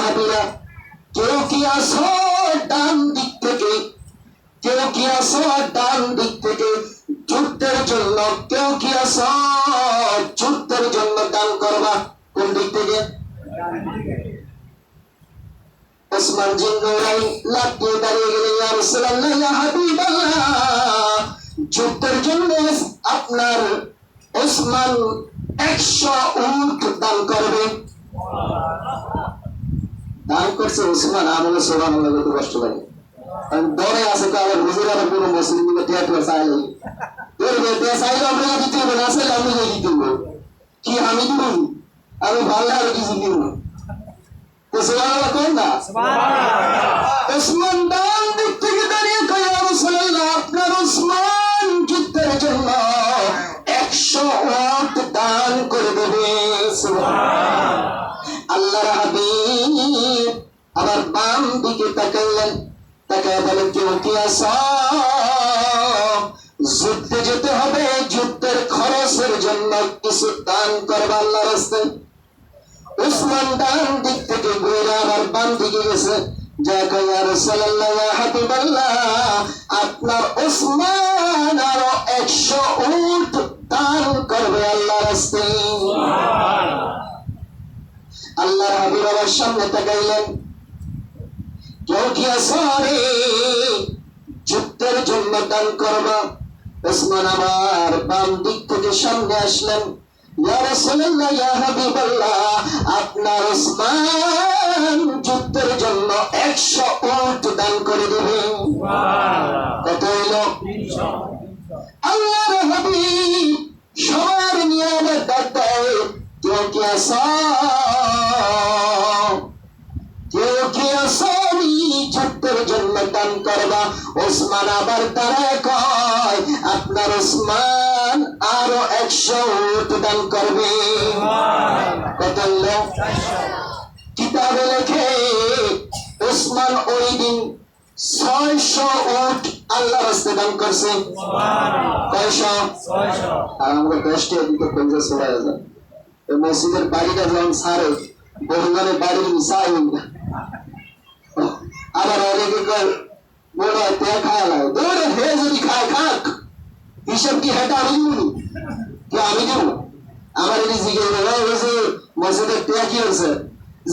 সাহাবীরা কেউ কি আসো ডান দিক থেকে, কেউ কি আসো ডান দিক থেকে যুদ্ধের জন্য, কেউ কি আসো যুদ্ধের জন্য দান করবা কোন দিক থেকে? ওসমান জিন্নারাই লাফ দিয়ে দাঁড়িয়ে গেলেন, ইয়া রাসূলুল্লাহ, ইয়া হাবিবাল্লাহ, যুদ্ধের জন্য আপনার ওসমান 100 উট দান করবে। দান করছে ওসমান। আমলে সুবহানাল্লাহ, কত কষ্ট লাগে। দরে আছে তো আবার হুজুর আর কোনো মুসলিমকে টিয়া চাইলে চাইলে আমরা দিতে হবে, না চাইলে আমি দিতে হবে। কি আমি দিব? আমি ভালো আর কিছু দিব না। তো সুবহানাল্লাহ কোন না? ওসমান ডান দিক থেকে দাঁড়িয়ে কয়, ইয়া রাসূলুল্লাহ, আপনার ওসমান যুদ্ধের জন্য 100 উট দান করে দেবে। সুবহানাল্লাহ। আল্লাহর হাবিব আবার বাম দিকে তাকাইলেন, তাকায় বলেন, কেউ কি আসো যুদ্ধে যেতে হবে, যুদ্ধের খরচের জন্য কিছু দান করবা আল্লাহর রাস্তায়? উসমান ডান দিক থেকে ঘুরে আবার বাম দিকে গেছে, যা কয়, ইয়া রাসূলুল্লাহ, ইয়া হাবিবাল্লাহ, আপনার উসমান আরো 100 উট দান করবে আল্লাহর রাস্তায়। আল্লাহর হাবিব আবার সামনে তাকাইলেন, কেউ কি আসো রে যুদ্ধের জন্য দান করবা? ওসমান আবার বাম দিক থেকে সামনে আসলেন, ইয়া রাসূলুল্লাহ, ইয়া হাবিবাল্লাহ, আপনার ওসমান যুদ্ধের জন্য 100 উট দান করে দেবে। কত হইল? 300। আল্লাহর হাবিব সবার নিয়ে আবার ডাক দেয়, কেউ কি আসো, কেউ কি আসো যুদ্ধের জন্য দান করবা? ওসমান আবার দাঁড়ায় কয়, আপনার ওসমান আরো 100 উট দান করবে। কত হইল? কিতাবে লেখে ওসমান ওই দিন 600 উট আল্লাহর রাস্তায় দান করছে। কয়শো? 600। আর আমরা 10টা দিকে পঞ্চাশ চলে যায়। এই মসজিদের বাড়িটা যখন ছাড়ে, বহুজনের বাড়ির মিশাই না। আবার অনেকে কয় বড় পেয়ে খায় লাগে, দৌড়ে হে যদি খায় খাক, হিসাব কি হেঁটা আমি দিব? কি আমি দিব? আমার এটি জিজ্ঞাসা হয়েছে মসজিদের পেয়া কি হয়েছে,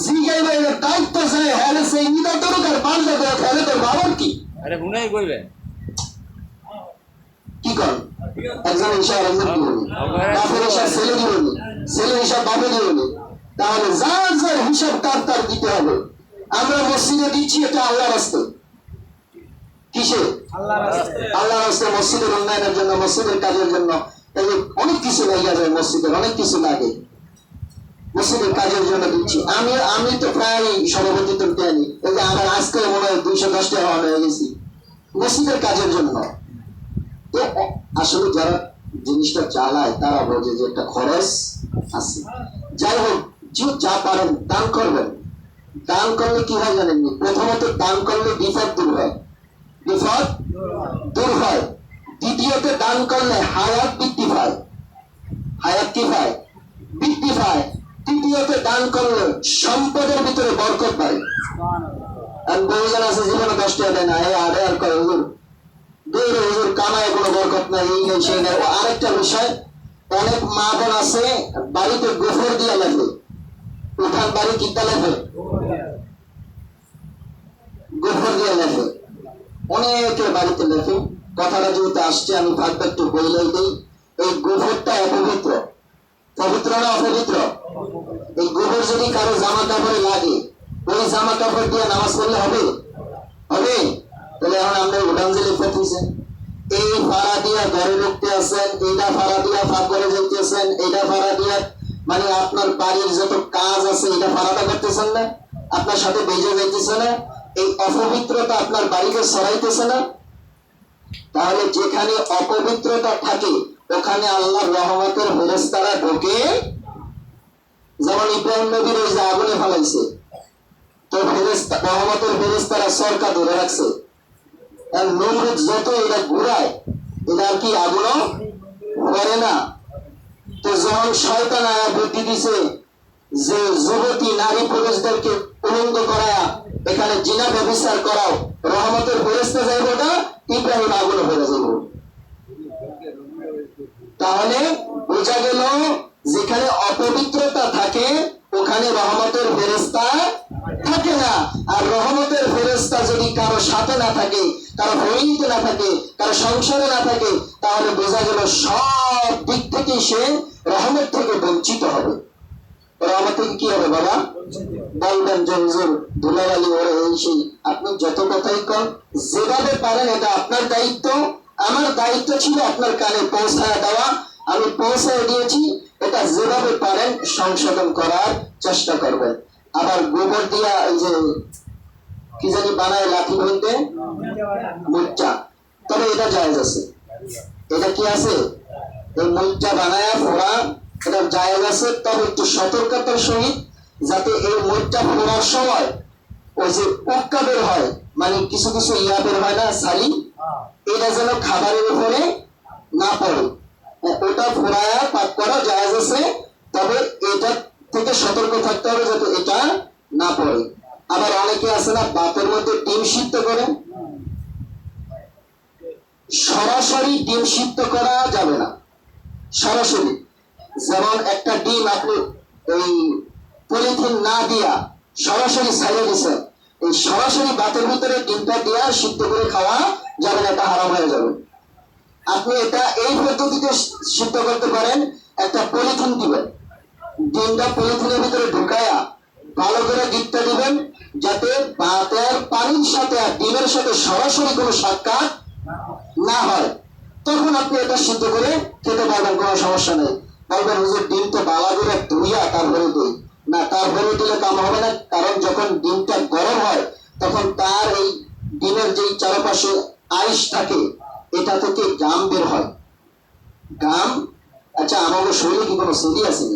জিজ্ঞাসা এর দায়িত্ব চাই, হ্যাঁ সে ইদা দরকার পাল্টা করে খেলে তোর বাবার কি? আরে গুনাই কইবে কি কর? একজন হিসাব একজন দিবনি, বাপের হিসাব ছেলে দিবনি, ছেলের হিসাব বাপে দিবনি। তাহলে যার যার হিসাব তার তার দিতে হবে। আমরা মসজিদে দিচ্ছি, এটা আল্লাহর রাস্তায়। কিসে? আল্লাহর রাস্তায়, মসজিদের উন্নয়নের জন্য, মসজিদের কাজের জন্য। অনেক কিছু লেগে যায় মসজিদের, অনেক কিছু লাগে মসজিদের কাজের জন্য দিচ্ছি। আমি তো প্রায় সভাপতি তো জানি, এই যে আমার আজকে মনে হয় 210 টাকা হয়ে গেছি মসজিদের কাজের জন্য। তো আসলে যারা জিনিসটা চালায় তারা বোঝে যে একটা খরচ আছে। যাই হোক, যে যা পারেন দান করবেন। দান করলে কি হয় জানেননি? প্রথমত দান করলে বিপদ দূর হয়, বিপদ দূর হয়। দ্বিতীয়ত দান করলে হায়াত বৃদ্ধি পায়, হায়াত কি পায়? বৃদ্ধি পায়। তৃতীয়ত দান করলে সম্পদের ভিতরে বরকত পায়। আর বহুজন আছে জীবনে 10 টাকা দেয় না, আরে আর কয় হুজুর দূর, হুজুর কামায় কোনো বরকত নাই, এই নেই সেই নেই। ও আরেকটা বিষয়, অনেক মা বোন আছে বাড়িতে গোফর দিয়ে লেখে, উঠান বাড়ি কিনতে লেখে, গোফর দিয়ে লেখে, অনেকের বাড়িতে লেখে। কথাটা যেহেতু আসছে আমি ভাগটা একটু বললেই দিই। এই গোবরটা অপবিত্র, পবিত্র না অপবিত্র? এই গোবর যদি কারো জামা কাপড়ে লাগে, ওই জামা কাপড় দিয়ে নামাজ পড়লে হবে? হবে? তাহলে এখন আমরা উঠান যে লিখতেছেন, এই ভাড়া দিয়া ঘরে ঢুকতে আছেন, এইটা ভাড়া দিয়া ফাঁক করে যেতেছেন, এইটা ভাড়া দিয়া, মানে আপনার বাড়ির যত কাজ আছে এটা ভাড়াটা করতেছেন না, আপনার সাথে বেজে যাইতেছে না, এই অপবিত্রতা আপনার বাড়িকে সরাইতেছে না? তাহলে যেখানে অপবিত্রতা থাকে ওখানে আল্লাহর রহমতের ফেরেশতারা ঢোকে। যেমন ইব্রাহিম নবীর ওই যে আগুনে ফেলাইছে, তো ফেরেশতা রহমতের ফেরেশতারা সরকা ধরে রাখছে। আর নমরুদ যত এটা ঘুরায়, এটা কি আগুনও করে না। তো যখন শয়তান আয়া বুদ্ধি দিছে যে যুবতী নারী পুরুষদেরকে উলঙ্গ করায়া এখানে জিনা ব্যবচার করাও, রহমতের ফেরেশতা যাইব না, ইব্রাহিম আগুনে ফেলে যাইব। তাহলে বোঝা গেল যেখানে অপবিত্রতা থাকে ওখানে রহমতের ফেরেশতা থাকে না। আর রহমতের ফেরেশতা যদি কারো সাথে না থাকে, কারো ফ্যামিলিতে না থাকে, কারো সংসারে না থাকে, তাহলে বোঝা গেল সব দিক থেকে সে রহমত থেকে বঞ্চিত হবে। রহমত থেকে কি হবে বাবা? বলবেন জঞ্জুর ধুলাবালি ওরে এই সেই, আপনি যত কথাই কন, যেভাবে পারেন এটা আপনার দায়িত্ব। আমার দায়িত্ব ছিল আপনার কানে পৌঁছায় দেওয়া, আমি পৌঁছায় দিয়েছি। এটা যেভাবে পারেন সংশোধন করার চেষ্টা করবেন। আবার গোবর দিয়া এই যে কি জানি বানায় লাঠি বলতে মুচ্চা, তবে এটা জায়েজ আছে। এটা কি আছে? এই মুচ্চা বানায় ফোড়া, এটা জায়েজ আছে, তবে একটু সতর্কতার সহিত, যাতে এই মুচ্চা ফোড়ার সময় ওই যে উক্কা বের হয়, মানে কিছু কিছু ইয়া বের হয় না সালি, এটা যেন খাবারের উপরে না পড়ে। ওটা ফোড়ায়া পাক করা জায়েজ আছে, তবে এটা থেকে সতর্ক থাকতে হবে যাতে এটা না পড়ে। আবার অনেকে আছে না ভাতের মধ্যে ডিম সিদ্ধ করে, সরাসরি ডিম সিদ্ধ করা যাবে না। সরাসরি যেমন একটা ডিম আপনি এই পলিথিন না দিয়া সরাসরি ছাড়িয়ে দিচ্ছেন, এই সরাসরি ভাতের ভিতরে ডিমটা দিয়া সিদ্ধ করে খাওয়া যাবে না, এটা হারাম হয়ে যাবে। আপনি এটা এই পদ্ধতিতে সিদ্ধ করতে পারেন। একটা পলিথিন দিবেন, ডিমটা পলিথিনের ভিতরে ঢুকায়া ভালো করে ডিপটা দিবেন, যাতে ভাতের পানির সাথে আর ডিমের সাথে সরাসরি কোনো সাক্ষাৎ না হয়। তখন আপনি এটা সিদ্ধ করে খেতে পারবেন, কোনো সমস্যা নেই। বলবেন হুজুর ডিম তো বালা করে ধুইয়া তারপরে দিই না, তারপরে দিলে কাম হবে না। কারণ যখন ডিমটা গরম হয় তখন তার এই ডিমের যেই চারপাশে আইস থাকে, এটা থেকে গাম বের হয়। গাম, আচ্ছা আমাদের শরীরে কি কোনো সেরি আছে?